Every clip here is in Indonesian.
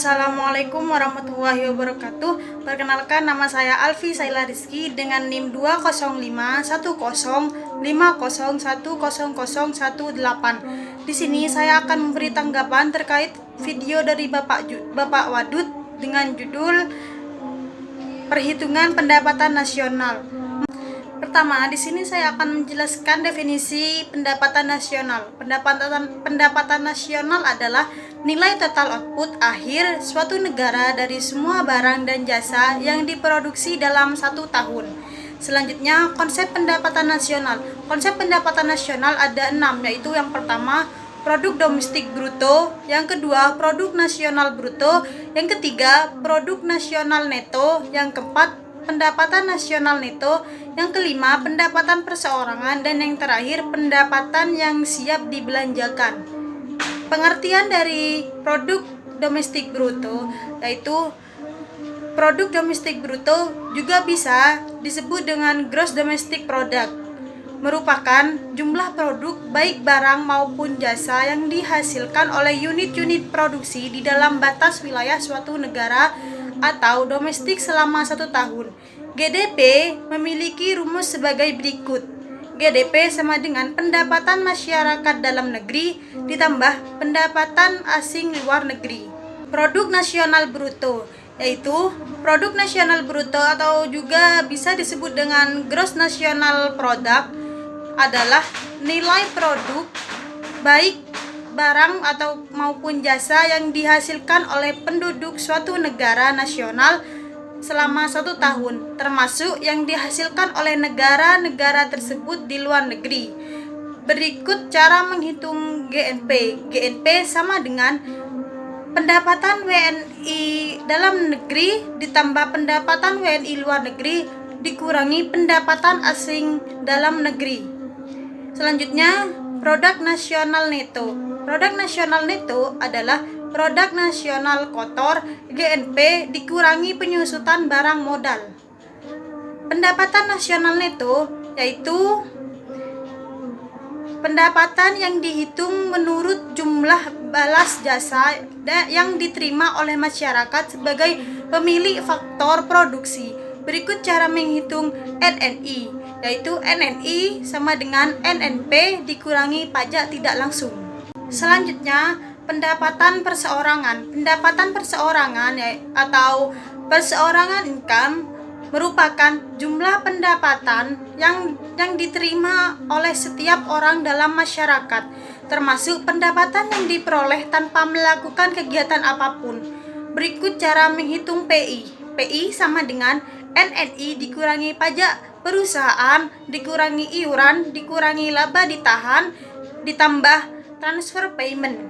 Assalamualaikum warahmatullahi wabarakatuh. Perkenalkan, nama saya Alfi Saila Rizky dengan NIM 2051050101018. Di sini saya akan memberi tanggapan terkait video dari Bapak Wadud dengan judul Perhitungan Pendapatan Nasional. Pertama, di sini saya akan menjelaskan definisi pendapatan nasional. Pendapatan nasional adalah nilai total output akhir suatu negara dari semua barang dan jasa yang diproduksi dalam satu tahun. Selanjutnya, konsep pendapatan nasional. Konsep pendapatan nasional ada 6, yaitu yang pertama, produk domestik bruto, yang kedua, produk nasional bruto, yang ketiga, produk nasional neto, yang keempat, pendapatan nasional neto, yang kelima, pendapatan perseorangan, dan yang terakhir, pendapatan yang siap dibelanjakan. Pengertian dari produk domestik bruto yaitu produk domestik bruto juga bisa disebut dengan gross domestic product, merupakan jumlah produk baik barang maupun jasa yang dihasilkan oleh unit-unit produksi di dalam batas wilayah suatu negara atau domestik selama 1 tahun. GDP memiliki rumus sebagai berikut. GDP sama dengan pendapatan masyarakat dalam negeri ditambah pendapatan asing luar negeri. Produk nasional bruto yaitu produk nasional bruto atau juga bisa disebut dengan gross national product adalah nilai produk baik barang atau maupun jasa yang dihasilkan oleh penduduk suatu negara nasional selama 1 tahun, termasuk yang dihasilkan oleh negara-negara tersebut di luar negeri. Berikut cara menghitung GNP. GNP sama dengan pendapatan WNI dalam negeri ditambah pendapatan WNI luar negeri dikurangi pendapatan asing dalam negeri. Selanjutnya, produk nasional neto. Produk nasional neto adalah produk nasional kotor GNP dikurangi penyusutan barang modal. Pendapatan nasional neto yaitu pendapatan yang dihitung menurut jumlah balas jasa yang diterima oleh masyarakat sebagai pemilik faktor produksi. Berikut cara menghitung NNI, yaitu NNI sama dengan NNP dikurangi pajak tidak langsung. Selanjutnya, pendapatan perseorangan. Pendapatan perseorangan atau perseorangan income merupakan jumlah pendapatan yang diterima oleh setiap orang dalam masyarakat, termasuk pendapatan yang diperoleh tanpa melakukan kegiatan apapun. Berikut cara menghitung PI. PI sama dengan NNI dikurangi pajak perusahaan, dikurangi iuran, dikurangi laba ditahan, ditambah transfer payment.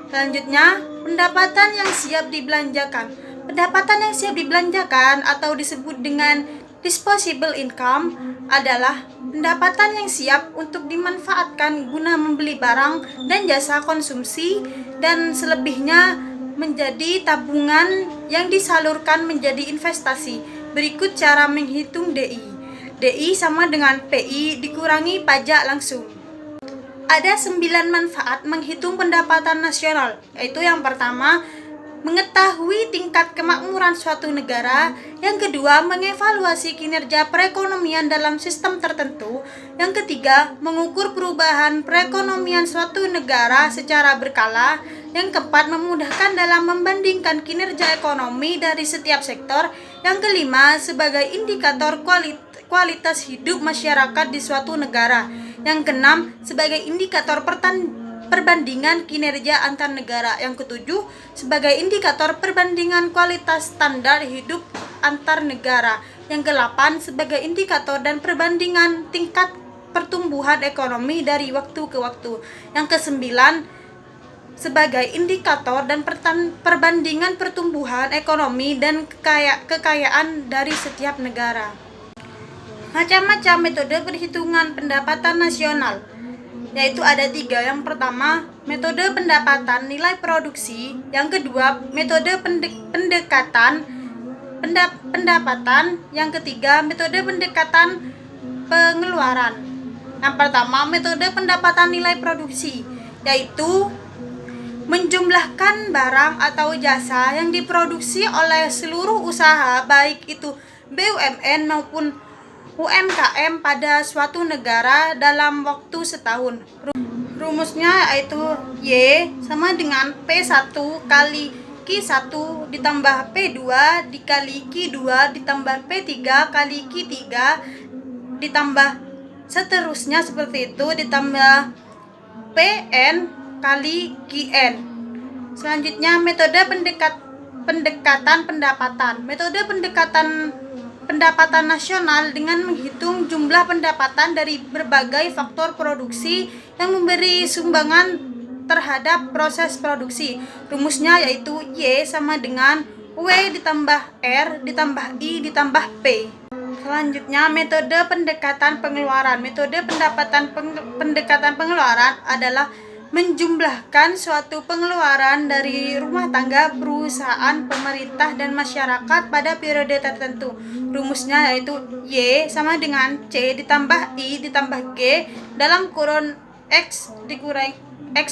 Selanjutnya, pendapatan yang siap dibelanjakan. Pendapatan yang siap dibelanjakan atau disebut dengan disposable income adalah pendapatan yang siap untuk dimanfaatkan guna membeli barang dan jasa konsumsi dan selebihnya menjadi tabungan yang disalurkan menjadi investasi. Berikut cara menghitung DI. DI sama dengan PI dikurangi pajak langsung. Ada 9 manfaat menghitung pendapatan nasional, yaitu yang pertama, mengetahui tingkat kemakmuran suatu negara, yang kedua, mengevaluasi kinerja perekonomian dalam sistem tertentu, yang ketiga, mengukur perubahan perekonomian suatu negara secara berkala, yang keempat, memudahkan dalam membandingkan kinerja ekonomi dari setiap sektor, yang kelima, sebagai indikator kualitas hidup masyarakat di suatu negara, yang keenam, sebagai indikator perbandingan kinerja antar negara, yang ketujuh, sebagai indikator perbandingan kualitas standar hidup antar negara, yang kedelapan, sebagai indikator dan perbandingan tingkat pertumbuhan ekonomi dari waktu ke waktu, yang kesembilan, sebagai indikator dan perbandingan pertumbuhan ekonomi dan kekayaan dari setiap negara. Macam-macam metode perhitungan pendapatan nasional, yaitu ada 3. Yang pertama, metode pendapatan nilai produksi. Yang kedua, metode pendekatan pendapatan. Yang ketiga, metode pendekatan pengeluaran. Yang pertama, metode pendapatan nilai produksi, yaitu menjumlahkan barang atau jasa yang diproduksi oleh seluruh usaha baik itu BUMN maupun UMKM pada suatu negara dalam waktu setahun. Rumusnya yaitu Y sama dengan P1 kali Q1 ditambah P2 dikali Q2 ditambah P3 kali Q3 ditambah seterusnya seperti itu ditambah PN kali QN. Selanjutnya metode pendekatan pendapatan. Metode pendapatan nasional dengan menghitung jumlah pendapatan dari berbagai faktor produksi yang memberi sumbangan terhadap proses produksi. Rumusnya yaitu Y sama dengan W ditambah R ditambah I ditambah P. Selanjutnya metode pendekatan pengeluaran. Metode pendekatan pengeluaran adalah menjumlahkan suatu pengeluaran dari rumah tangga, perusahaan, pemerintah, dan masyarakat pada periode tertentu. Rumusnya yaitu Y sama dengan C ditambah I ditambah G dalam kurun X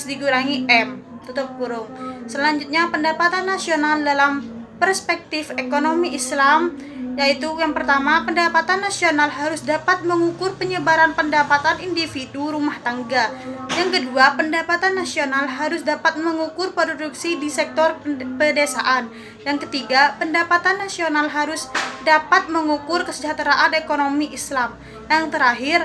dikurangi M, tutup kurung. Selanjutnya pendapatan nasional dalam perspektif ekonomi Islam, yaitu yang pertama, pendapatan nasional harus dapat mengukur penyebaran pendapatan individu rumah tangga. Yang kedua, pendapatan nasional harus dapat mengukur produksi di sektor pedesaan. Yang ketiga, pendapatan nasional harus dapat mengukur kesejahteraan ekonomi Islam. Yang terakhir,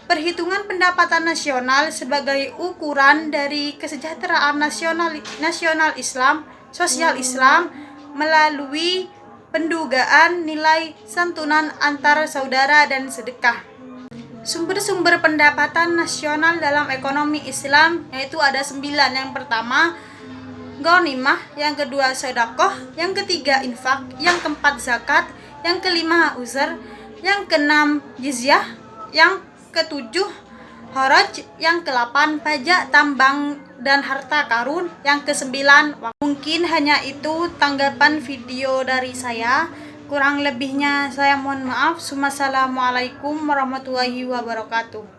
perhitungan pendapatan nasional sebagai ukuran dari kesejahteraan nasional Islam, sosial Islam melalui pendugaan nilai santunan antar saudara dan sedekah. Sumber-sumber pendapatan nasional dalam ekonomi Islam yaitu ada 9. Yang pertama ghanimah, yang kedua sedekah, yang ketiga infak, yang keempat zakat, yang kelima uzur, yang keenam jizyah, yang ketujuh haraj, yang ke-8 pajak tambang dan harta karun, yang ke-9 mungkin hanya itu tanggapan video dari saya. Kurang lebihnya saya mohon maaf. Wassalamualaikum warahmatullahi wabarakatuh.